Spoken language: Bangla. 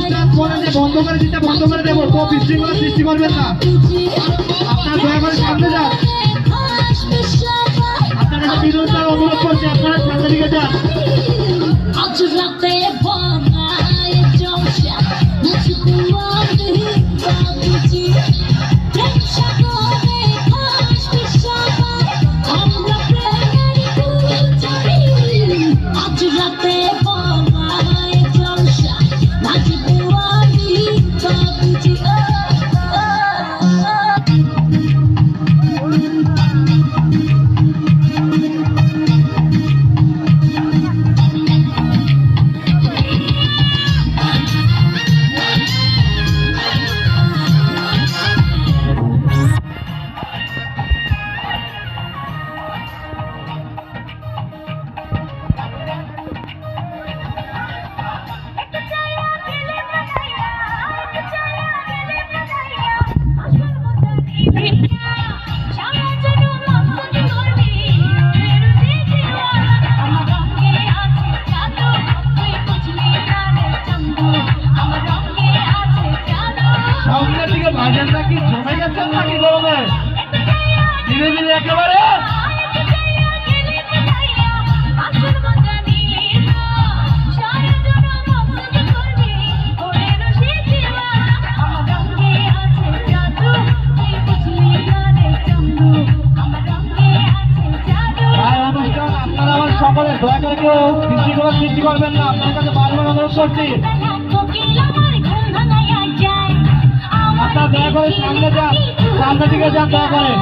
উস্তাদ বলেন যে বন্ধ করে দিতে বন্ধ করে দেবো, তো বিশৃঙ্খলা সৃষ্টি করবেন না। আপনারা দয়া করে সামনে যান। আপনার কাছে বিনোদ অনুরোধ করছি, আপনারা সামনে দিকে যান। সামনের দিকে ভাজনটা কি জমে গেছে নাকি গরমে? ধীরে ধীরে একেবারে সকলে দয়া করে কেউ বিশৃঙ্খলা সৃষ্টি করবেন না। আপনার কাছে বারবার অনুরোধ করছি, আপনারা দয়া করে সামনে যান, সামনের দিকে যান দয়া করে।